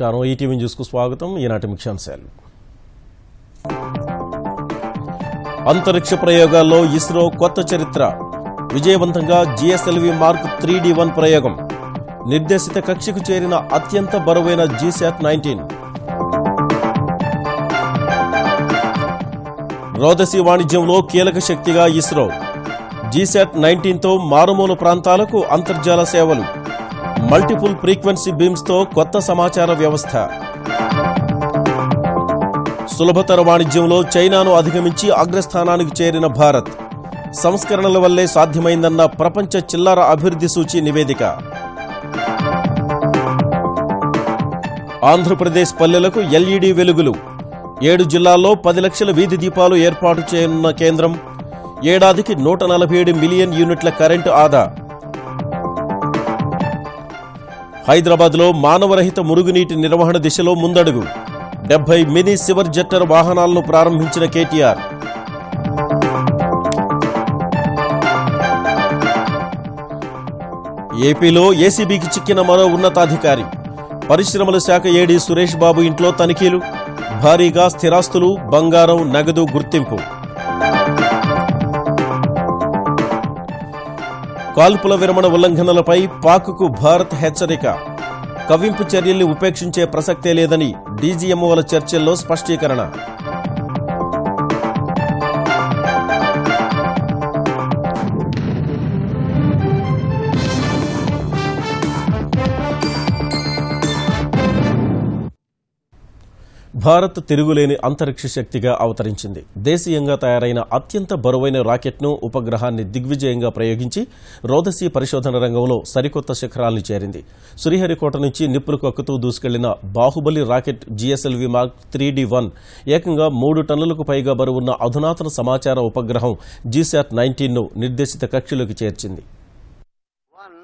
నమస్కారం. ఈటీవీ న్యూస్కు స్వాగతం. ఈనాటి ముఖ్యాంశాలు. అంతరిక్ష ప్రయోగాల్లో ఇస్రో కొత్త చరిత్ర. విజయవంతంగా జిఎస్ఎల్వి మార్క్ 3D1 ప్రయోగం. నిర్దేశిత కక్షకు చేరిన అత్యంత బరువైన జీశాట్ 19. రోదసీ వాణిజ్యంలో కీలక శక్తిగా ఇస్రో. జీశాట్ 19తో మారుమూల ప్రాంతాలకు అంతర్జాల సేవలు. మల్టిపుల్ ఫ్రీక్వెన్సీ బీమ్స్తో కొత్త సమాచార వ్యవస్థ. సులభతర వాణిజ్యంలో చైనాను అధిగమించి అగ్రస్థానానికి చేరిన భారత్. సంస్కరణల వల్లే సాధ్యమైందన్న ప్రపంచ చిల్లర అభివృద్ధి సూచీ నివేదిక. ఆంధ్రప్రదేశ్ పల్లెలకు ఎల్ఈడీ వెలుగులు. 7 జిల్లాల్లో 10 లక్షల వీధి దీపాలు ఏర్పాటు చేయనున్న కేంద్రం. ఏడాదికి 147 మిలియన్ యూనిట్ల కరెంటు ఆదా. హైదరాబాద్లో మానవరహిత మురుగునీటి నిర్వహణ దిశలో ముందడుగు. 70 మినీ సివర్ జెట్టర్ వాహనాలను ప్రారంభించిన కేటీఆర్. ఏపీలో ఏసీబీకి చిక్కిన మరో ఉన్నతాధికారి. పరిశ్రమల శాఖ ఏడీ సురేష్ బాబు ఇంట్లో తనిఖీలు. భారీగా స్థిరాస్తులు, బంగారం, నగదు గుర్తింపు. కాల్పుల విరమణ ఉల్లంఘనలపై పాక్కు భారత్ హెచ్చరిక. కవ్వింపు చర్యల్ని ఉపేక్షించే ప్రసక్తే లేదని డీజీఎంఓల చర్చల్లో స్పష్టీకరణ. భారత్ తిరుగులేని అంతరిక్ష శక్తిగా అవతరించింది. దేశీయంగా తయారైన అత్యంత బరువైన రాకెట్ను, ఉపగ్రహాన్ని దిగ్విజయంగా ప్రయోగించి రోదసీ పరిశోధన రంగంలో సరికొత్త శిఖరాలను చేరింది. శ్రీహరికోట నుంచి నిప్పులు కక్కుతూ దూసుకెళ్లిన Baahubali rocket GSLV mark 3D1 ఏకంగా 3 టన్నులకు పైగా బరువున్న అధునాతన సమాచార ఉపగ్రహం జీశాట్ 19ను నిర్దేశిత కక్షలోకి చేర్చింది. 1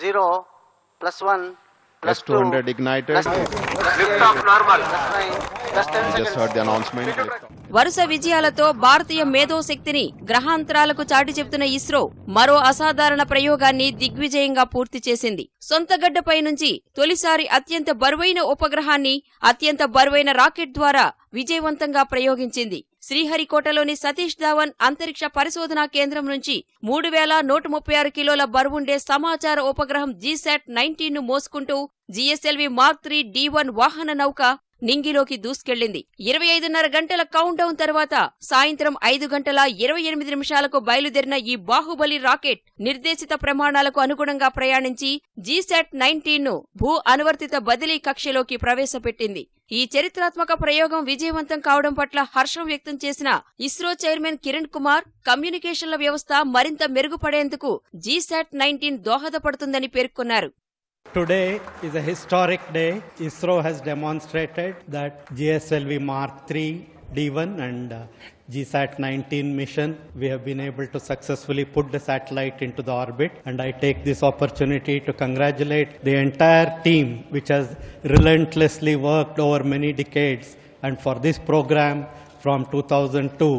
0 +1 +200 ignited. Lift off normal. Just heard the announcement. వరుస విజయాలతో భారతీయ మేధోశక్తిని గ్రహాంతరాలకు చాటి చెబుతున్న ఇస్రో మరో అసాధారణ ప్రయోగాన్ని దిగ్విజయంగా పూర్తి చేసింది. సొంత గడ్డపై నుంచి తొలిసారి అత్యంత బరువైన ఉపగ్రహాన్ని అత్యంత బరువైన రాకెట్ ద్వారా విజయవంతంగా ప్రయోగించింది. శ్రీహరికోటలోని సతీష్ ధావన్ అంతరిక్ష పరిశోధనా కేంద్రం నుంచి 3136 కిలోల బరువుండే సమాచార ఉపగ్రహం జీశాట్ 19ను మోసుకుంటూ జిఎస్ఎల్వి మార్క్ 3D1 వాహన నౌక నింగిలోకి దూసుకెళ్లింది. 25:30 గంటల కౌంట్ డౌన్ తర్వాత సాయంత్రం 5:28 బయలుదేరిన ఈ బాహుబలి రాకెట్ నిర్దేశిత ప్రమాణాలకు అనుగుణంగా ప్రయాణించి జీశాట్ 19ను భూ అనువర్తిత బదిలీ కక్షలోకి ప్రవేశపెట్టింది. ఈ చరిత్రాత్మక ప్రయోగం విజయవంతం కావడం పట్ల హర్షం వ్యక్తం చేసిన ఇస్రో చైర్మన్ కిరణ్ కుమార్, కమ్యూనికేషన్ల వ్యవస్థ మరింత మెరుగుపడేందుకు జీశాట్ 19 దోహదపడుతుందని పేర్కొన్నారు. Today is a historic day. ISRO has demonstrated that GSLV Mark 3D1 and GSAT 19 mission, we have been able to successfully put the satellite into the orbit, and I take this opportunity to congratulate the entire team which has relentlessly worked over many decades, and for this program from 2002,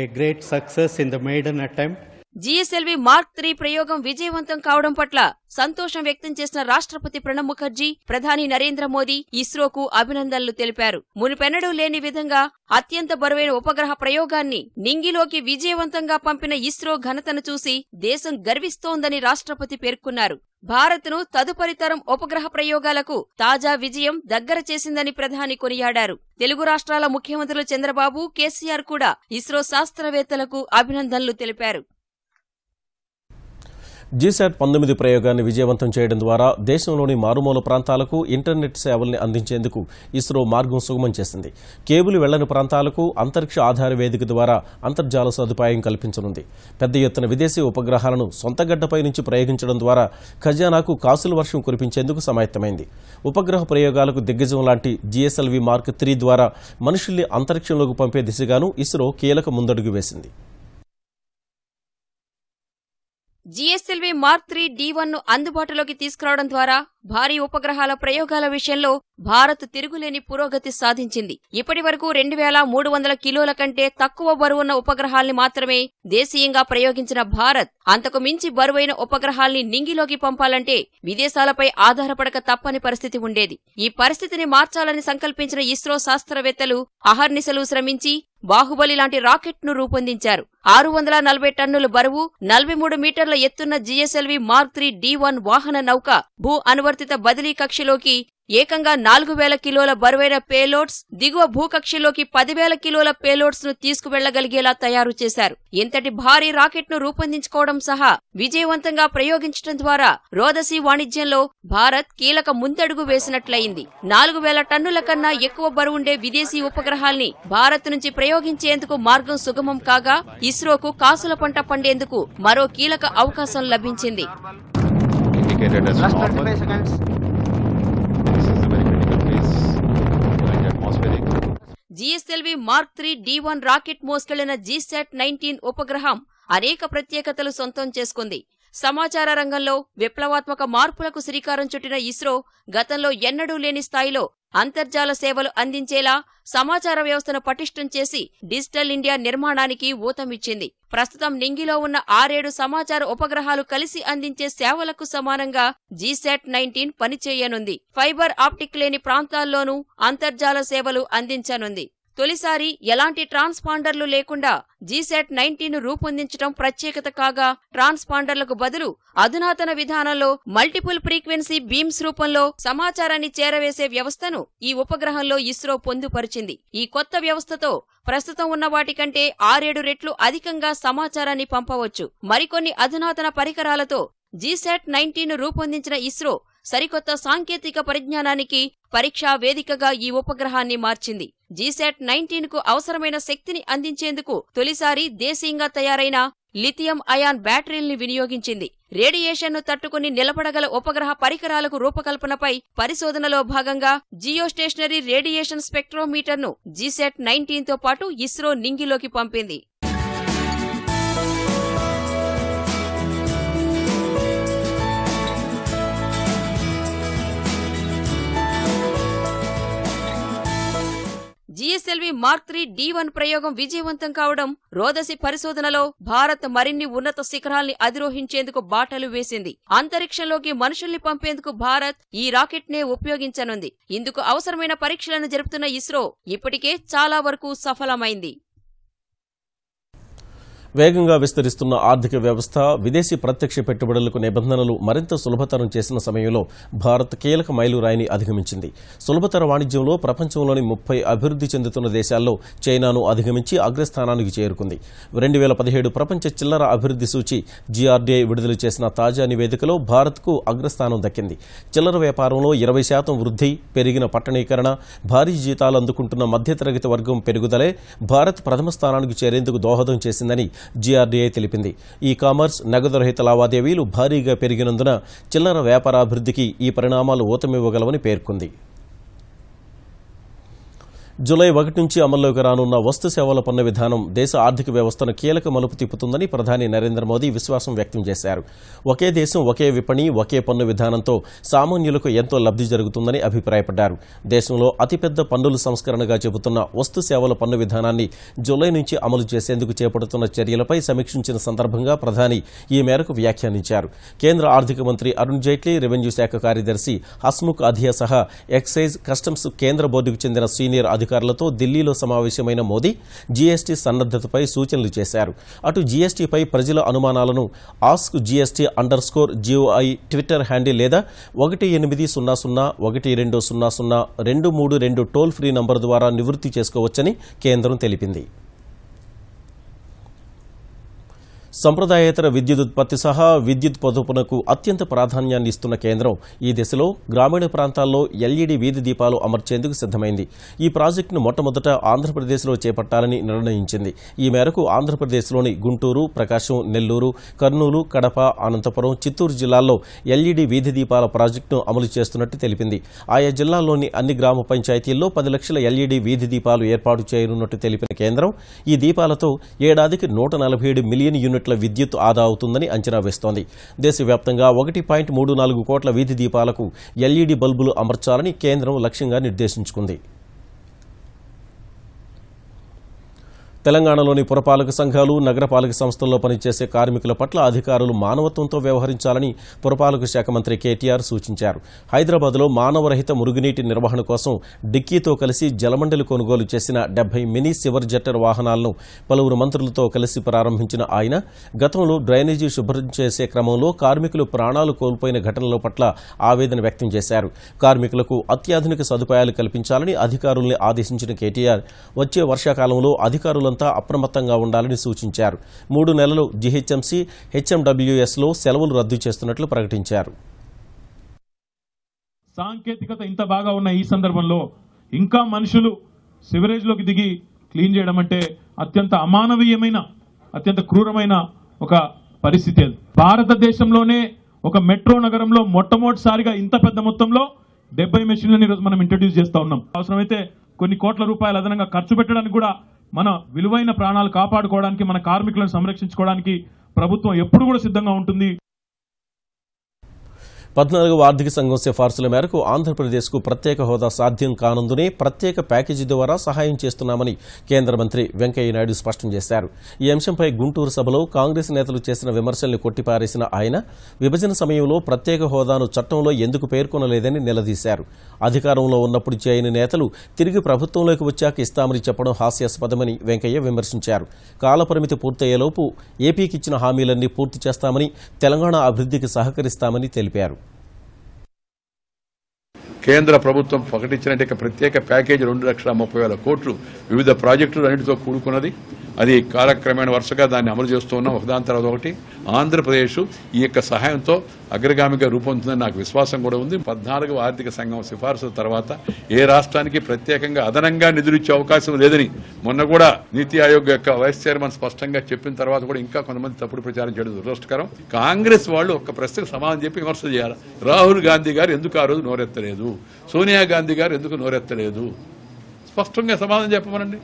a great success in the maiden attempt. GSLV mark 3 ప్రయోగం విజయవంతం కావడం పట్ల సంతోషం వ్యక్తం చేసిన రాష్ట్రపతి ప్రణబ్ ముఖర్జీ, ప్రధాని నరేంద్ర మోదీ ఇస్రోకు అభినందనలు తెలిపారు. మునుపెన్నడూ లేని విధంగా అత్యంత బరువైన ఉపగ్రహ ప్రయోగాన్ని నింగిలోకి విజయవంతంగా పంపిన ఇస్రో ఘనతను చూసి దేశం గర్విస్తోందని రాష్ట్రపతి పేర్కొన్నారు. భారత్ను తదుపరి తరం ఉపగ్రహ ప్రయోగాలకు తాజా విజయం దగ్గర చేసిందని ప్రధాని కొనియాడారు. తెలుగు రాష్ట్రాల ముఖ్యమంత్రులు చంద్రబాబు, కేసీఆర్ కూడా ఇస్రో శాస్త్రవేత్తలకు అభినందనలు తెలిపారు. జీశాట్ 19 ప్రయోగాన్ని విజయవంతం చేయడం ద్వారా దేశంలోని మారుమూల ప్రాంతాలకు ఇంటర్నెట్ సేవల్ని అందించేందుకు ఇస్రో మార్గం సుగమం చేసింది. కేబుల్ వెళ్లని ప్రాంతాలకు అంతరిక్ష ఆధార వేదిక ద్వారా అంతర్జాల సదుపాయం కల్పించనుంది. పెద్ద ఎత్తున విదేశీ ఉపగ్రహాలను సొంత గడ్డపై నుంచి ప్రయోగించడం ద్వారా ఖజానాకు కాసుల వర్షం కురిపించేందుకు సమాయత్తమైంది. ఉపగ్రహ ప్రయోగాలకు దిగ్గజం లాంటి జిఎస్ఎల్వి మార్క్ 3 ద్వారా మనుషుల్ని అంతరిక్షంలోకి పంపే దిశగాను ఇస్రో కీలక ముందడుగు వేసింది. జిఎస్ఎల్వి మార్క్ 3D1ను అందుబాటులోకి తీసుకురావడం ద్వారా భారీ ఉపగ్రహాల ప్రయోగాల విషయంలో భారత్ తిరుగులేని పురోగతి సాధించింది. ఇప్పటివరకు 2300 కిలోల కంటే తక్కువ బరువున్న ఉపగ్రహాల్ని మాత్రమే దేశీయంగా ప్రయోగించిన భారత్ అంతకు మించి బరువైన ఉపగ్రహాల్ని నింగిలోకి పంపాలంటే విదేశాలపై ఆధారపడక తప్పని పరిస్థితి ఉండేది. ఈ పరిస్థితిని మార్చాలని సంకల్పించిన ఇస్రో శాస్త్రవేత్తలు అహర్నిశలు శ్రమించి బాహుబలి లాంటి రాకెట్ ను రూపొందించారు. 640 టన్నుల బరువు, 43 మీటర్ల ఎత్తున్న జిఎస్ఎల్వి మార్క్ 3 D1 వాహన నౌక భూ అనువర్తిత బదిలీ కక్షలోకి ఏకంగా 4000 కిలోల బరువైన పేలోడ్స్, దిగువ భూకక్షలోకి 10,000 కిలోల పేలోడ్స్ ను తీసుకువెళ్లగలిగేలా తయారు చేశారు. ఇంతటి భారీ రాకెట్ ను రూపొందించుకోవడం సహా విజయవంతంగా ప్రయోగించడం ద్వారా రోదసీ వాణిజ్యంలో భారత్ కీలక ముందడుగు వేసినట్లయింది. 4000 టన్నుల కన్నా ఎక్కువ బరువుండే విదేశీ ఉపగ్రహాల్ని భారత్ నుంచి ప్రయోగించేందుకు మార్గం సుగమం కాగా ఇస్రోకు కాసుల పంట పండేందుకు మరో కీలక అవకాశం లభించింది. GSLV mark 3 D1 rocket మోసుకెళ్లిన GSAT-19 ఉపగ్రహం అనేక ప్రత్యేకతలు సొంతం చేసుకుంది. సమాచార రంగంలో విప్లవాత్మక మార్పులకు శ్రీకారం చుట్టిన ఇస్రో గతంలో ఎన్నడూ లేని స్థాయిలో అంతర్జాల సేవలు అందించేలా సమాచార వ్యవస్థను పటిష్టం చేసి డిజిటల్ ఇండియా నిర్మాణానికి ఊతమిచ్చింది. ప్రస్తుతం నింగిలో ఉన్న 6-7 సమాచార ఉపగ్రహాలు కలిసి అందించే సేవలకు సమానంగా GSAT-19 పనిచేయనుంది. ఫైబర్ ఆప్టిక్ లేని ప్రాంతాల్లోనూ అంతర్జాల సేవలు అందించనుంది. తొలిసారి ఎలాంటి ట్రాన్స్పాండర్లు లేకుండా GSAT-19 రూపొందించడం ప్రత్యేకత కాగా ట్రాన్స్పాండర్లకు బదులు అధునాతన విధానంలో మల్టిపుల్ ఫ్రీక్వెన్సీ బీమ్స్ రూపంలో సమాచారాన్ని చేరవేసే వ్యవస్థను ఈ ఉపగ్రహంలో ఇస్రో పొందుపరిచింది. ఈ కొత్త వ్యవస్థతో ప్రస్తుతం ఉన్న వాటికంటే 6-7 రెట్లు అధికంగా సమాచారాన్ని పంపవచ్చు. మరికొన్ని అధునాతన పరికరాలతో GSAT-19 రూపొందించిన ఇస్రో సరికొత్త సాంకేతిక పరిజ్ఞానానికి పరీక్షా వేదికగా ఈ ఉపగ్రహాన్ని మార్చింది. GSAT-19 కు అవసరమైన శక్తిని అందించేందుకు తొలిసారి దేశీయంగా తయారైన లిథియం అయాన్ బ్యాటరీల్ని వినియోగించింది. రేడియేషన్ను తట్టుకుని నిలబడగల ఉపగ్రహ పరికరాలకు రూపకల్పనపై పరిశోధనలో భాగంగా జియోస్టేషనరీ రేడియేషన్ స్పెక్ట్రోమీటర్ను GSAT-19 తో పాటు ఇస్రో నింగిలోకి పంపింది. జిఎస్ఎల్వి మార్క్ 3 D1 ప్రయోగం విజయవంతం కావడం రోదసి పరిశోధనలో భారత్ మరిన్ని ఉన్నత శిఖరాల్ని అధిరోహించేందుకు బాటలు వేసింది. అంతరిక్షంలోకి మనుషుల్ని పంపేందుకు భారత్ ఈ రాకెట్ నే ఉపయోగించనుంది. ఇందుకు అవసరమైన పరీక్షలను జరుపుతున్న ఇస్రో ఇప్పటికే చాలా వరకు సఫలమైంది. వేగంగా విస్తరిస్తున్న ఆర్థిక వ్యవస్థ, విదేశీ ప్రత్యక్ష పెట్టుబడులకు నిబంధనలు మరింత సులభతరం చేసిన సమయంలో భారత్ కీలక మైలురాయిని అధిగమించింది. సులభతర వాణిజ్యంలో ప్రపంచంలోని 30 అభివృద్ధి చెందుతున్న దేశాల్లో చైనాను అధిగమించి అగ్రస్థానానికి చేరుకుంది. 2017 ప్రపంచ చిల్లర అభివృద్ధి సూచి GRDI విడుదల చేసిన తాజా నివేదికలో భారత్కు అగ్రస్థానం దక్కింది. చిల్లర వ్యాపారంలో 20% వృద్ధి, పెరిగిన పట్టణీకరణ, భారీ జీతాలు అందుకుంటున్న మధ్యతరగతి వర్గం పెరుగుదలే భారత్ ప్రథమ స్థానానికి చేరేందుకు దోహదం చేసిందని GRDI తెలిపింది. ఈ కామర్స్, నగదు రహిత లావాదేవీలు భారీగా పెరిగినందున చిల్లర వ్యాపారాభివృద్ధికి ఈ పరిణామాలు ఊతమివ్వగలవని పేర్కొంది. జూలై 1 నుంచి అమల్లోకి రానున్న వస్తు సేవల పన్ను విధానం దేశ ఆర్థిక వ్యవస్థను కీలక మలుపు తిప్పుతుందని ప్రధాని నరేంద్ర మోదీ విశ్వాసం వ్యక్తం చేశారు. ఒకే దేశం, ఒకే విపణి, ఒకే పన్ను విధానంతో సామాన్యులకు ఎంతో లబ్ధి జరుగుతుందని అభిప్రాయపడ్డారు. దేశంలో అతిపెద్ద పన్నుల సంస్కరణగా చెబుతున్న వస్తు సేవల పన్ను విధానాన్ని జూలై నుంచి అమలు చేసేందుకు చేపడుతున్న చర్యలపై సమీక్షించిన సందర్భంగా ప్రధాని ఈ మేరకు వ్యాఖ్యానించారు. కేంద్ర ఆర్థిక మంత్రి అరుణ్ జైట్లీ, రెవెన్యూ శాఖ కార్యదర్శి హస్ముఖ్ అధియా సహా ఎక్సైజ్, కస్టమ్స్ కేంద్ర బోర్డుకు చెందిన సీనియర్ అధికారులతో ఢిల్లీలో సమావేశమైన మోదీ జీఎస్టీ సన్నద్దతపై సూచనలు చేశారు. అటు జీఎస్టీపై ప్రజల అనుమానాలను AskGST_GOI ట్విట్టర్ హ్యాండిల్ లేదా 1800-1200-232 టోల్ ఫ్రీ నంబర్ ద్వారా నివృత్తి చేసుకోవచ్చని కేంద్రం తెలిపింది. సంప్రదాయేతర విద్యుత్ ఉత్పత్తి సహా విద్యుత్ పొదుపునకు అత్యంత ప్రాధాన్యాన్ని ఇస్తున్న కేంద్రం ఈ దిశలో గ్రామీణ ప్రాంతాల్లో LED వీధి దీపాలు అమర్చేందుకు సిద్దమైంది. ఈ ప్రాజెక్టును మొట్టమొదట ఆంధ్రప్రదేశ్లో చేపట్టాలని నిర్ణయించింది. ఈ మేరకు ఆంధ్రప్రదేశ్లోని గుంటూరు, ప్రకాశం, నెల్లూరు, కర్నూలు, కడప, అనంతపురం, చిత్తూరు జిల్లాల్లో LED వీధి దీపాల ప్రాజెక్టును అమలు చేస్తున్నట్టు తెలిపింది. ఆయా జిల్లాల్లోని అన్ని గ్రామ పంచాయతీల్లో 10 లక్షల LED వీధి దీపాలు ఏర్పాటు చేయనున్నట్టు తెలిపిన కేంద్రం ఈ దీపాలతో ఏడాదికి 147 మిలియన్ యూనిట్ల యూనిట్ల విద్యుత్ ఆదా అవుతుందని అంచనా వేస్తోంది. దేశవ్యాప్తంగా 1.34 కోట్ల వీధి దీపాలకు ఎల్ఈడీ బల్బులు అమర్చాలని కేంద్రం లక్ష్యంగా నిర్దేశించుకుంది. తెలంగాణలోని పురపాలక సంఘాలు, నగరపాలక సంస్థల్లో పనిచేసే కార్మికుల పట్ల అధికారులు మానవత్వంతో వ్యవహరించాలని పురపాలక శాఖ మంత్రి కేటీఆర్ సూచించారు. హైదరాబాద్లో మానవరహిత మురుగునీటి నిర్వహణ కోసం డిక్కీతో కలిసి జలమండలి కొనుగోలు చేసిన 70 మినీ సివర్ జెట్టర్ వాహనాలను పలువురు మంత్రులతో కలిసి ప్రారంభించిన ఆయన గతంలో డ్రైనేజీ శుభ్రం చేసే క్రమంలో కార్మికులు ప్రాణాలు కోల్పోయిన ఘటనల పట్ల ఆవేదన వ్యక్తం చేశారు. కార్మికులకు అత్యాధునిక సదుపాయాలు కల్పించాలని అధికారుల్ని ఆదేశించిన కేటీఆర్ వచ్చే వర్షాకాలంలో అధికారులంతా అప్రమత్తంగా ఉండాలని సూచించారు. 3 నెలలు జీహెచ్ఎంసీ, హెచ్ఎండబ్ల్యూఎస్లో సెలవులు రద్దు చేస్తున్నట్లు ప్రకటించారు. సాంకేతికత ఇంత బాగా ఉన్న ఈ సందర్భంలో ఇంకా మనుషులు సివరేజ్లోకి దిగి క్లీన్ చేయడం అంటే అత్యంత అమానవీయమైన, అత్యంత క్రూరమైన ఒక పరిస్థితి. అది భారతదేశంలోనే ఒక మెట్రో నగరంలో మొట్టమొదటిసారిగా ఇంత పెద్ద మొత్తంలో 70 మెషిన్లను ఈరోజు మనం ఇంట్రడ్యూస్ చేస్తా ఉన్నాం. అవసరమైతే కొన్ని కోట్ల రూపాయలు అదనంగా ఖర్చు పెట్టడానికి కూడా మన విలువైన ప్రాణాలు కాపాడుకోవడానికి, మన కార్మికులను సంరక్షించుకోవడానికి ప్రభుత్వం ఎప్పుడు కూడా సిద్ధంగా ఉంటుంది. 14వ ఆర్థిక సంఘం సిఫార్సుల మేరకు ఆంధ్రప్రదేశ్కు ప్రత్యేక హోదా సాధ్యం కానందునే ప్రత్యేక ప్యాకేజీ ద్వారా సహాయం చేస్తున్నామని కేంద్ర మంత్రి వెంకయ్యనాయుడు స్పష్టం చేశారు. ఈ అంశంపై గుంటూరు సభలో కాంగ్రెస్ నేతలు చేసిన విమర్శల్ని కొట్టిపారేసిన ఆయన విభజన సమయంలో ప్రత్యేక హోదాను చట్టంలో ఎందుకు పేర్కొనలేదని నిలదీశారు. అధికారంలో ఉన్నప్పుడు చేయని నేతలు తిరిగి ప్రభుత్వంలోకి వచ్చాక ఇస్తామని చెప్పడం హాస్యాస్పదమని వెంకయ్య విమర్శించారు. కాలపరిమితి పూర్తయ్యేలోపు ఏపీకి ఇచ్చిన హామీలన్నీ పూర్తి చేస్తామని, తెలంగాణ అభివృద్ధికి సహకరిస్తామని తెలిపారు. కేంద్ర ప్రభుత్వం ప్రకటించినట్టు ప్రత్యేక ప్యాకేజీ 2,30,000 కోట్లు వివిధ ప్రాజెక్టులు అన్నిటితో కూడుకున్నది. అది కాలక్రమేణ వరుసగా దాన్ని అమలు చేస్తూ ఉన్నాం, ఒకదాని తర్వాత ఒకటి. ఆంధ్రప్రదేశ్ ఈ యొక్క సహాయంతో అగ్రగామిగా రూపొందుతుందని నాకు విశ్వాసం కూడా ఉంది. 14వ ఆర్థిక సంఘం సిఫార్సుల తర్వాత ఏ రాష్ట్రానికి ప్రత్యేకంగా అదనంగా నిధులిచ్చే అవకాశం లేదని మొన్న కూడా నీతి ఆయోగ్ యొక్క వైస్ చైర్మన్ స్పష్టంగా చెప్పిన తర్వాత కూడా ఇంకా కొంతమంది తప్పుడు ప్రచారం చేయడం దురదృష్టకరం. కాంగ్రెస్ వాళ్ళు ఒక్క ప్రశ్నకు సమాధానం చెప్పి విమర్శ చేయాలి. రాహుల్ గాంధీ గారు ఎందుకు ఆ రోజు నోరెత్తలేదు, సోనియా గాంధీ గారు ఎందుకు నోరెత్తలేదు, స్పష్టంగా సమాధానం చెప్పమనండి.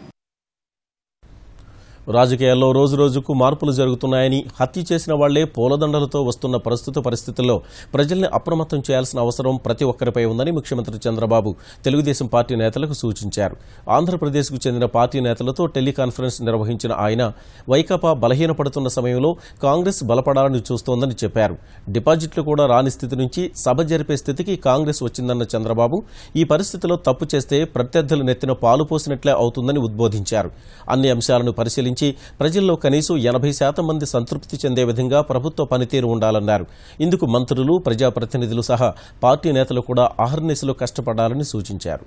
రాజకీయాల్లో రోజురోజుకు మార్పులు జరుగుతున్నాయని, హత్య చేసిన వాళ్లే పూలదండలతో వస్తున్న ప్రస్తుత పరిస్థితుల్లో ప్రజల్ని అప్రమత్తం చేయాల్సిన అవసరం ప్రతి ఒక్కరిపై ఉందని ముఖ్యమంత్రి చంద్రబాబు తెలుగుదేశం పార్టీ నేతలకు సూచించారు. ఆంధ్రప్రదేశ్కు చెందిన పార్టీ నేతలతో టెలికాన్ఫరెన్స్ నిర్వహించిన ఆయన వైకాపా బలహీనపడుతున్న సమయంలో కాంగ్రెస్ బలపడాలని చూస్తోందని చెప్పారు. డిపాజిట్లు కూడా రాని స్థితి నుంచి సభ జరిపే స్థితికి కాంగ్రెస్ వచ్చిందన్న చంద్రబాబు ఈ పరిస్థితిలో తప్పు చేస్తే ప్రత్యర్థుల నెత్తిన పాలు పోసినట్లే అవుతుందని ఉద్బోధించారు. అన్ని అంశాలను పరిశీలించి ప్రజల్లో కనీసం 80% మంది సంతృప్తి చెందే విధంగా ప్రభుత్వ పనితీరు ఉండాలన్నారు. ఇందుకు మంత్రులు, ప్రజాప్రతినిధులు సహా పార్టీ నేతలు కూడా అహర్నిశలు కష్టపడాలని సూచించారు.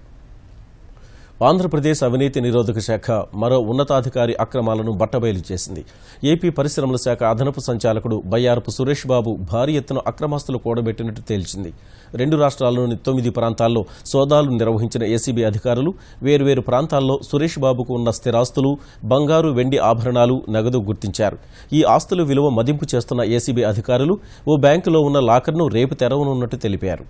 ఆంధ్రప్రదేశ్ అవినీతి నిరోధక శాఖ మరో ఉన్నతాధికారి అక్రమాలను బట్టబయలు చేసింది. ఏపీ పరిశ్రమల శాఖ అదనపు సంచాలకుడు బయ్యారపు సురేష్ బాబు భారీ ఎత్తున అక్రమాస్తులు కూడబెట్టినట్టు తేల్చింది. 2 రాష్ట్రాల్లోని 9 ప్రాంతాల్లో సోదాలు నిర్వహించిన ఏసీబీ అధికారులు వేర్వేరు ప్రాంతాల్లో సురేష్ బాబుకు ఉన్న స్థిరాస్తులు, బంగారు, వెండి ఆభరణాలు, నగదు గుర్తించారు. ఈ ఆస్తుల విలువ మదింపు చేస్తున్న ఏసీబీ అధికారులు ఓ బ్యాంకులో ఉన్న లాకర్ను రేపు తెరవనున్నట్టు తెలిపారు.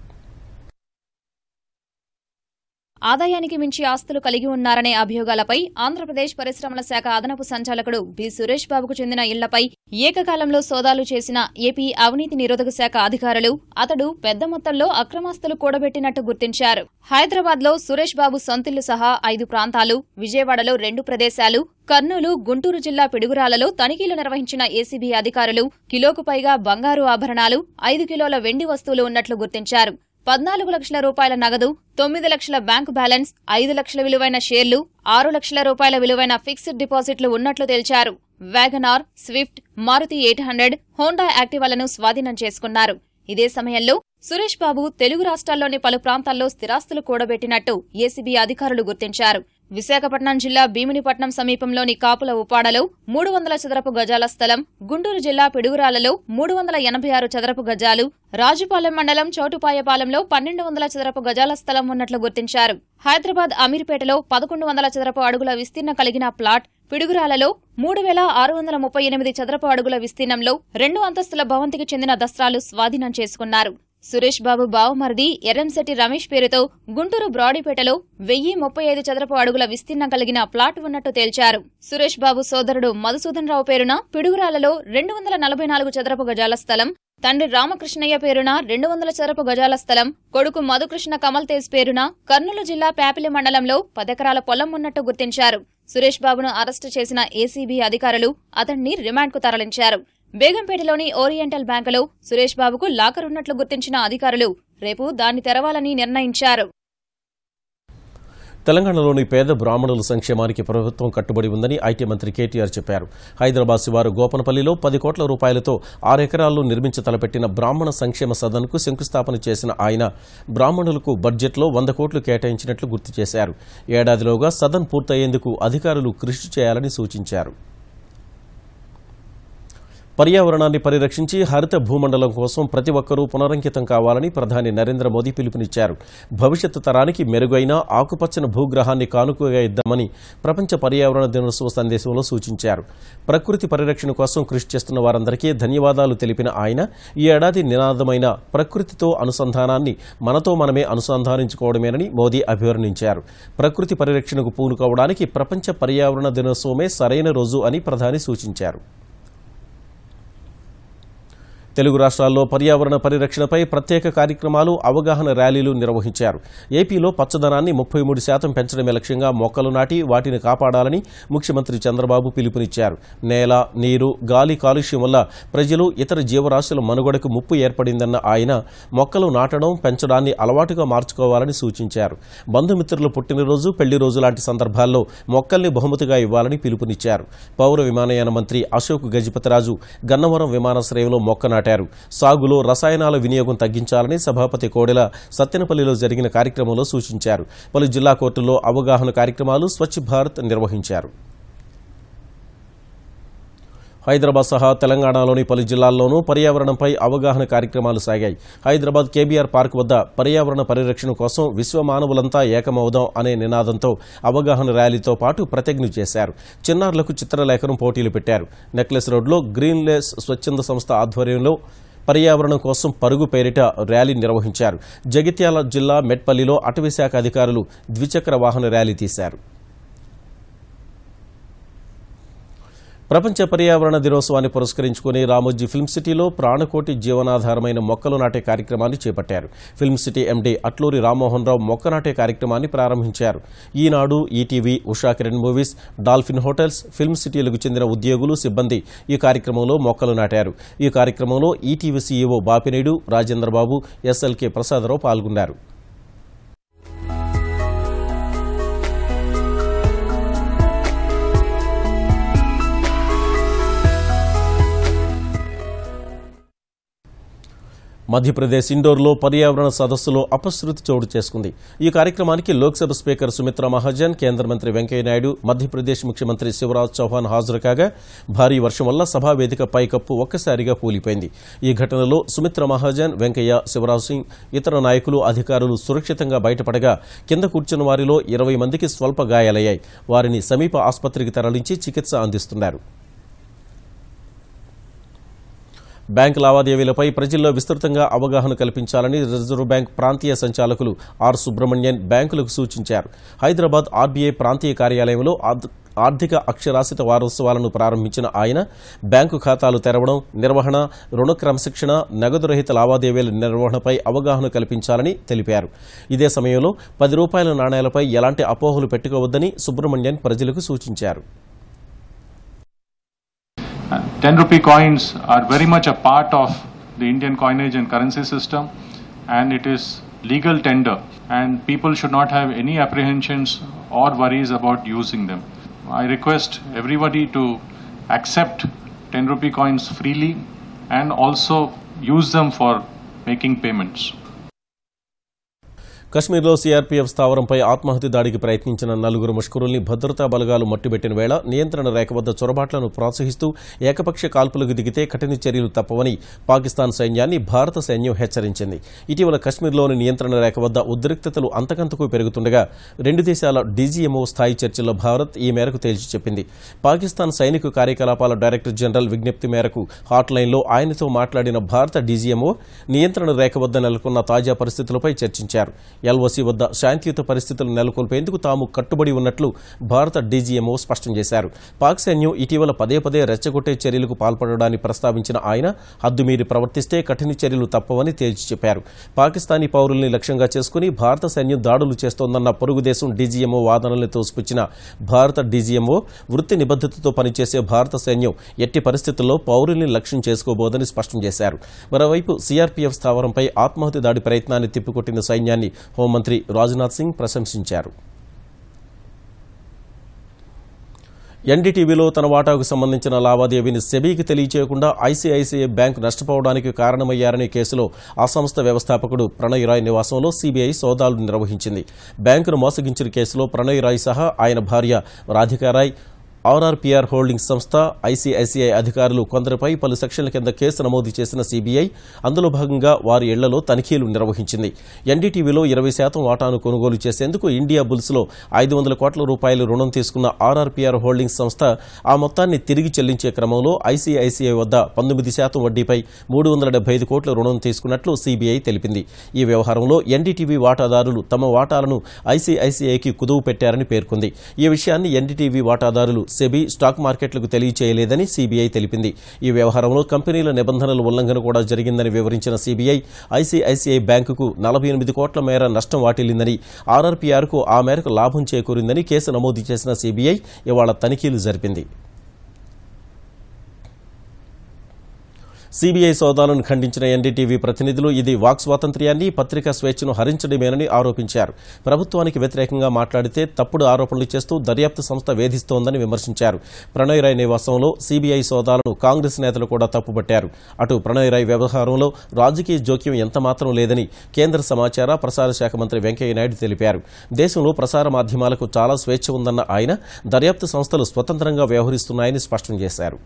ఆదాయానికి మించి ఆస్తులు కలిగి ఉన్నారనే అభియోగాలపై ఆంధ్రప్రదేశ్ పరిశ్రమల శాఖ అదనపు సంచాలకుడు బి సురేష్ బాబుకు చెందిన ఇళ్లపై ఏకకాలంలో సోదాలు చేసిన ఏపీ అవినీతి నిరోధక శాఖ అధికారులు అతడు పెద్ద మొత్తంలో అక్రమాస్తులు కూడబెట్టినట్టు గుర్తించారు. హైదరాబాద్లో సురేష్ బాబు సొంతిల్లు సహా 5 ప్రాంతాలు, విజయవాడలో 2 ప్రదేశాలు, కర్నూలు, గుంటూరు జిల్లా పిడుగురాలలో తనిఖీలు నిర్వహించిన ఏసీబీ అధికారులు కిలోకు పైగా బంగారు ఆభరణాలు, 5 కిలోల వెండి వస్తువులు ఉన్నట్లు గుర్తించారు. 14 లక్షల రూపాయల నగదు, 9 లక్షల బ్యాంకు బ్యాలెన్స్, 5 లక్షల విలువైన షేర్లు, 6 లక్షల రూపాయల విలువైన ఫిక్స్డ్ డిపాజిట్లు ఉన్నట్లు తేల్చారు. వ్యాగనార్, స్విఫ్ట్, మారుతి 800, హోండా యాక్టివాలను స్వాధీనం చేసుకున్నారు. ఇదే సమయంలో సురేష్ బాబు తెలుగు రాష్ట్రాల్లోని పలు ప్రాంతాల్లో స్థిరాస్తులు కూడబెట్టినట్టు ఏసీబీ అధికారులు గుర్తించారు. విశాఖపట్నం జిల్లా భీమునిపట్నం సమీపంలోని కాపుల ఉపాడలో 300 చదరపు గజాల స్థలం, గుంటూరు జిల్లా పిడుగురాలలో 386 చదరపు గజాలు, రాజుపాలెం మండలం చోటుపాయపాలెంలో 1200 చదరపు గజాల స్థలం ఉన్నట్లు గుర్తించారు. హైదరాబాద్ అమీర్పేటలో 1100 చదరపు అడుగుల విస్తీర్ణ కలిగిన ప్లాట్, పిడుగురాలలో 3638 చదరపు అడుగుల విస్తీర్ణంలో 2 అంతస్తుల భవంతికి చెందిన దస్త్రాలు స్వాధీనం చేసుకున్నారు. సురేష్ బాబు బావమరిది ఎర్రంశెట్టి రమేష్ పేరుతో గుంటూరు బ్రాడీపేటలో 1035 చదరపు అడుగుల విస్తీర్ణం కలిగిన ప్లాట్ ఉన్నట్టు తేల్చారు. సురేష్ బాబు సోదరుడు మధుసూదన్ రావు పేరున పిడుగురాలలో 244 చదరపు గజాల స్థలం, తండ్రి రామకృష్ణయ్య పేరున 200 చదరపు గజాల స్థలం, కొడుకు మధుకృష్ణ కమల్ తేజ్ పేరున కర్నూలు జిల్లా పేపిలి మండలంలో 10 ఎకరాల పొలం ఉన్నట్టు గుర్తించారు. సురేష్ బాబును అరెస్టు చేసిన ఏసీబీ అధికారులు అతన్ని రిమాండ్కు తరలించారు. బేగంపేటలోని ఓరియంటల్ బ్యాంకులో సురేష్ బాబుకు లాకర్ ఉన్నట్లు గుర్తించిన అధికారులు రేపు దాన్ని తెరవాలని నిర్ణయించారు. తెలంగాణలోని పేద బ్రాహ్మణుల సంక్షేమానికి ప్రభుత్వం కట్టుబడి ఉందని ఐటీ మంత్రి కేటీఆర్ చెప్పారు. హైదరాబాద్ శివారు గోపనపల్లిలో 10 కోట్ల రూపాయలతో 6 ఎకరాల్లో నిర్మించ తలపెట్టిన బ్రాహ్మణ సంక్షేమ సదన్కు శంకుస్థాపన చేసిన ఆయన బ్రాహ్మణులకు బడ్జెట్లో 100 కోట్లు కేటాయించినట్లు గుర్తు చేశారు. ఏడాదిలోగా సదన్ పూర్తయ్యేందుకు అధికారులు కృషి చేయాలని సూచించారు. పర్యావరణాన్ని పరిరక్షించి హరిత భూమండలం కోసం ప్రతి ఒక్కరూ పునరంకితం కావాలని ప్రధాని నరేంద్ర మోదీ పిలుపునిచ్చారు. భవిష్యత్తు తరానికి మెరుగైన ఆకుపచ్చని భూగ్రహాన్ని కానుకగా ఇద్దామని ప్రపంచ పర్యావరణ దినోత్సవ సందేశంలో సూచించారు. ప్రకృతి పరిరక్షణ కోసం కృషి చేస్తున్న వారందరికీ ధన్యవాదాలు తెలిపిన ఆయన ఈ ఏడాది నినాదమైన ప్రకృతితో అనుసంధానాన్ని మనతో మనమే అనుసంధానించుకోవడమేనని మోదీ అభివర్ణించారు. ప్రకృతి పరిరక్షణకు పూనుకోవడానికి ప్రపంచ పర్యావరణ దినోత్సవమే సరైన రోజు అని ప్రధాని సూచించారు. తెలుగు రాష్ట్రాల్లో పర్యావరణ పరిరక్షణపై ప్రత్యేక కార్యక్రమాలు, అవగాహన ర్యాలీలు నిర్వహించారు. ఏపీలో పచ్చదనాన్ని 33% పెంచడమే లక్ష్యంగా మొక్కలు నాటి వాటిని కాపాడాలని ముఖ్యమంత్రి చంద్రబాబు పిలుపునిచ్చారు. నేల, నీరు, గాలి కాలుష్యం వల్ల ప్రజలు, ఇతర జీవరాశుల మనుగడకు ముప్పు ఏర్పడిందన్న ఆయన మొక్కలు నాటడం, పెంచడాన్ని అలవాటుగా మార్చుకోవాలని సూచించారు. బంధుమిత్రుల పుట్టినరోజు, పెళ్లి రోజు లాంటి సందర్భాల్లో మొక్కల్ని బహుమతిగా ఇవ్వాలని పిలుపునిచ్చారు. పౌర విమానయాన మంత్రి అశోక్ గజపతిరాజు గన్నవరం విమానాశ్రయంలో మొక్క నాటారు. సాగులో రసాయనాల వినియోగం తగ్గించాలని సభాపతి కోడెల సత్తెనపల్లిలో జరిగిన కార్యక్రమంలో సూచించారు. పలు జిల్లా కోర్టుల్లో అవగాహన కార్యక్రమాలు, స్వచ్ఛ భారత్ నిర్వహించారు. హైదరాబాద్ సహా తెలంగాణలోని పలు జిల్లాల్లోనూ పర్యావరణంపై అవగాహన కార్యక్రమాలు సాగాయి. హైదరాబాద్ కేబీఆర్ పార్క్ వద్ద పర్యావరణ పరిరక్షణ కోసం విశ్వమానవులంతా ఏకమవుదాం అనే నినాదంతో అవగాహన ర్యాలీతో పాటు ప్రతిజ్ఞ చేశారు. చిన్నారులకు చిత్రలేఖనం పోటీలు పెట్టారు. నెక్లెస్ రోడ్లో గ్రీన్లేస్ స్వచ్ఛంద సంస్థ ఆధ్వర్యంలో పర్యావరణం కోసం పరుగు పేరిట ర్యాలీ నిర్వహించారు. జగిత్యాల జిల్లా మెట్పల్లిలో అటవీశాఖ అధికారులు ద్విచక్ర వాహన ర్యాలీ తీశారు. ప్రపంచ పర్యావరణ దినోత్సవాన్ని పురస్కరించుకుని రామోజీ ఫిల్మ్ సిటీలో ప్రాణకోటి జీవనాధారమైన మొక్కలు నాటే కార్యక్రమాన్ని చేపట్టారు. Film city MD Atluri Rammohan Rao మొక్క నాటే కార్యక్రమాన్ని ప్రారంభించారు. Eenadu, ETV, Usha Kiran movies, dolphin hotels, film సిటీలకు చెందిన ఉద్యోగులు, సిబ్బంది ఈ కార్యక్రమంలో మొక్కలు నాటారు. ఈ కార్యక్రమంలో ETV CEO Bapineedu, Rajendrababu, SLK Prasadarao పాల్గొన్నారు. మధ్యప్రదేశ్ ఇండోర్లో పర్యావరణ సదస్సులో అపశృతి చోటు చేసుకుంది. ఈ కార్యక్రమానికి లోక్సభ స్పీకర్ సుమిత్రా మహాజన్, కేంద్ర మంత్రి వెంకయ్యనాయుడు, మధ్యప్రదేశ్ ముఖ్యమంత్రి శివరాజ్ చౌహాన్ హాజరు కాగా భారీ వర్షం వల్ల సభా వేదిక పైకప్పు ఒక్కసారిగా కూలిపోయింది. ఈ ఘటనలో సుమిత్రా మహాజన్, వెంకయ్య, శివరాజ్ సింగ్, ఇతర నాయకులు, అధికారులు సురక్షితంగా బయటపడగా కింద కూర్చున్న వారిలో 20 మందికి స్వల్ప గాయాలయ్యాయి. వారిని సమీప ఆసుపత్రికి తరలించి చికిత్స అందిస్తున్నారు. బ్యాంకు లావాదేవీలపై ప్రజల్లో విస్తృతంగా అవగాహన కల్పించాలని రిజర్వ్ బ్యాంక్ ప్రాంతీయ సంచాలకులు ఆర్ సుబ్రహ్మణ్యన్ బ్యాంకులకు సూచించారు. హైదరాబాద్ ఆర్బీఐ ప్రాంతీయ కార్యాలయంలో ఆర్థిక అక్షరాస్యత వారోత్సవాలను ప్రారంభించిన ఆయన బ్యాంకు ఖాతాలు తెరవడం, నిర్వహణ, రుణ క్రమశిక్షణ, నగదు రహిత లావాదేవీల నిర్వహణపై అవగాహన కల్పించాలని తెలిపారు. ఇదే సమయంలో 10 రూపాయల నాణేలపై ఎలాంటి అపోహలు పెట్టుకోవద్దని సుబ్రహ్మణ్యన్ ప్రజలకు సూచించారు. 10 rupee coins are very much a part of the Indian coinage and currency system, and it is legal tender, and people should not have any apprehensions or worries about using them. I request everybody to accept 10 rupee coins freely and also use them for making payments. కశ్మీర్లో CRPF స్థావరంపై ఆత్మాహుతి దాడికి ప్రయత్నించిన 4 ముష్కరుల్ని భద్రతా బలగాలు మట్టిబెట్టిన వేళ నియంత్రణ రేఖ వద్ద చొరబాట్లను ప్రోత్సహిస్తూ ఏకపక్ష కాల్పులకు దిగితే కఠిన చర్యలు తప్పవని పాకిస్తాన్ సైన్యాన్ని భారత సైన్యం హెచ్చరించింది. ఇటీవల కశ్మీర్లోని నియంత్రణ రేఖ వద్ద ఉద్రిక్తతలు అంతకంతకు పెరుగుతుండగా 2 దేశాల డీజీఎంఓ స్థాయి చర్చల్లో భారత్ ఈ మేరకు తేల్చి చెప్పింది. పాకిస్తాన్ సైనిక కార్యకలాపాల డైరెక్టర్ జనరల్ విజ్ఞప్తి మేరకు హాట్లైన్లో ఆయనతో మాట్లాడిన భారత డీజీఎంఓ నియంత్రణ రేఖ వద్ద నెలకొన్న తాజా పరిస్థితులపై చర్చించారు. ఎల్ఓసీ వద్ద శాంతియుత పరిస్థితులు నెలకొల్పేందుకు తాము కట్టుబడి ఉన్నట్లు భారత డీజీఎంఓ స్పష్టం చేశారు. పాక్ సైన్యం ఇటీవల పదే రెచ్చగొట్టే చర్యలకు పాల్పడడాన్ని ప్రస్తావించిన ఆయన హద్దుమీరి ప్రవర్తిస్తే కఠిన చర్యలు తప్పవని తేల్చి చెప్పారు. పాకిస్తానీ పౌరుల్ని లక్ష్యంగా చేసుకుని భారత సైన్యం దాడులు చేస్తోందన్న పొరుగు దేశం డీజీఎంఓ వాదనల్ని తోసిపుచ్చిన భారత డీజీఎంఓ వృత్తి నిబద్ధతతో పనిచేసే భారత సైన్యం ఎట్టి పరిస్థితుల్లో పౌరుల్ని లక్ష్యం చేసుకోబోదని స్పష్టం చేశారు. మరోవైపు సీఆర్పీఎఫ్ స్థావరంపై ఆత్మాహుతి దాడి ప్రయత్నాన్ని తిప్పికొట్టిన సైన్యాన్ని హోంమంత్రి రాజ్నాథ్ సింగ్ ప్రశంసించారు. ఎన్డీటీవీలో తన వాటాకు సంబంధించిన లావాదేవీని సెబీకి తెలియచేయకుండా ఐసీఐసీఐ బ్యాంకు నష్టపోవడానికి కారణమయ్యారనే కేసులో ఆ సంస్థ వ్యవస్థాపకుడు ప్రణయ్ రాయ్ నివాసంలో సీబీఐ సోదాలు నిర్వహించింది. బ్యాంకును మోసగించిన కేసులో ప్రణయ్ రాయ్ సహా ఆయన భార్య రాధికా రాయ్, ఆర్ఆర్పీఆర్ హోల్డింగ్స్ సంస్థ, ఐసీఐసీఐ అధికారులు కొందరిపై పలు సెక్షన్ల కింద కేసు నమోదు చేసిన సీబీఐ అందులో భాగంగా వారి ఇళ్లలో తనిఖీలు నిర్వహించింది. ఎన్డీటీవీలో 20% వాటాను కొనుగోలు చేసేందుకు ఇండియా బుల్స్లో 500 కోట్ల రూపాయలు రుణం తీసుకున్న ఆర్ఆర్పీఆర్ హోల్డింగ్స్ సంస్థ ఆ మొత్తాన్ని తిరిగి చెల్లించే క్రమంలో ఐసీఐసీఐ వద్ద 19% వడ్డీపై 375 కోట్ల రుణం తీసుకున్నట్లు సీబీఐ తెలిపింది. ఈ వ్యవహారంలో ఎన్డీటీవీ వాటాదారులు తమ వాటాలను ఐసీఐసీఐకి కుదువు పెట్టారని పేర్కొంది. ఈ విషయాన్ని ఎన్డీటీవీ వాటాదారులు సెబీ స్టాక్ మార్కెట్లకు తెలియచేయలేదని సీబీఐ తెలిపింది. ఈ వ్యవహారంలో కంపెనీల నిబంధనల ఉల్లంఘన కూడా జరిగిందని వివరించిన సీబీఐ ఐసీఐసీఐ బ్యాంకుకు 48 కోట్ల మేర నష్టం వాటిల్లిందని, ఆర్ఆర్పీఆర్కు ఆ మేరకు లాభం చేకూరిందని కేసు నమోదు చేసిన సీబీఐ ఇవాళ తనిఖీలు జరిపింది. సీబీఐ సోదాలను ఖండించిన ఎన్డీటీవీ ప్రతినిధులు ఇది వాక్ స్వాతంత్ర్యాన్ని, పత్రికా స్వేచ్ఛను హరించడమేనని ఆరోపించారు. ప్రభుత్వానికి వ్యతిరేకంగా మాట్లాడితే తప్పుడు ఆరోపణలు చేస్తూ దర్యాప్తు సంస్థ వేధిస్తోందని విమర్శించారు. ప్రణయ్ రాయ్ నివాసంలో సీబీఐ సోదాలను కాంగ్రెస్ నేతలు కూడా తప్పుపట్టారు. అటు ప్రణయ్ రాయ్ వ్యవహారంలో రాజకీయ జోక్యం ఎంతమాత్రం లేదని కేంద్ర సమాచార ప్రసార శాఖ మంత్రి వెంకయ్యనాయుడు తెలిపారు. దేశంలో ప్రసార మాధ్యమాలకు చాలా స్వేచ్ఛ ఉందన్న ఆయన దర్యాప్తు సంస్థలు స్వతంత్రంగా వ్యవహరిస్తున్నాయని స్పష్టం చేశారు.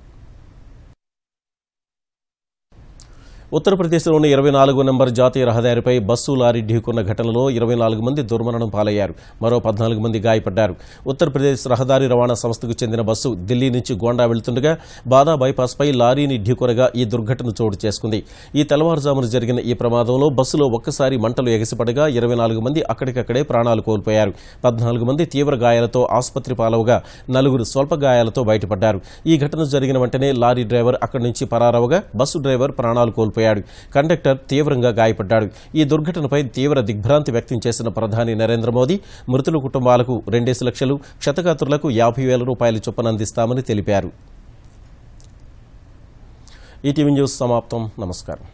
ఉత్తరప్రదేశ్లోని 24 నంబర్ జాతీయ రహదారిపై బస్సు లారీ ఢీకొన్న ఘటనలో 24 మంది దుర్మరణం పాలయ్యారు. మరో 14 మంది గాయపడ్డారు. ఉత్తరప్రదేశ్ రహదారి రవాణా సంస్థకు చెందిన బస్సు ఢిల్లీ నుంచి గోండా వెళ్తుండగా బాదా బైపాస్పై లారీని ఢీకొనగా ఈ దుర్ఘటన చోటు చేసుకుంది. ఈ తెల్లవారుజామున జరిగిన ఈ ప్రమాదంలో బస్సులో ఒక్కసారి మంటలు ఎగసిపడగా 24 మంది అక్కడికక్కడే ప్రాణాలు కోల్పోయారు. 14 మంది తీవ్ర గాయాలతో ఆసుపత్రి పాలవగా 4 స్వల్ప గాయాలతో బయటపడ్డారు. ఈ ఘటన జరిగిన వెంటనే లారీ డ్రైవర్ అక్కడి నుంచి పరారవగా బస్సు డ్రైవర్ ప్రాణాలు కోల్పోయాడు. కండక్టర్ తీవ్రంగా గాయపడ్డాడు. ఈ దుర్ఘటనపై తీవ్ర దిగ్భ్రాంతి వ్యక్తం చేసిన ప్రధాని నరేంద్ర మోదీ మృతుల కుటుంబాలకు 2 లక్షలు, క్షతగాత్రులకు 50,000 రూపాయల చొప్పున అందిస్తామని తెలిపారు. ఈటీవీ న్యూస్ సమాప్తం. నమస్కారం.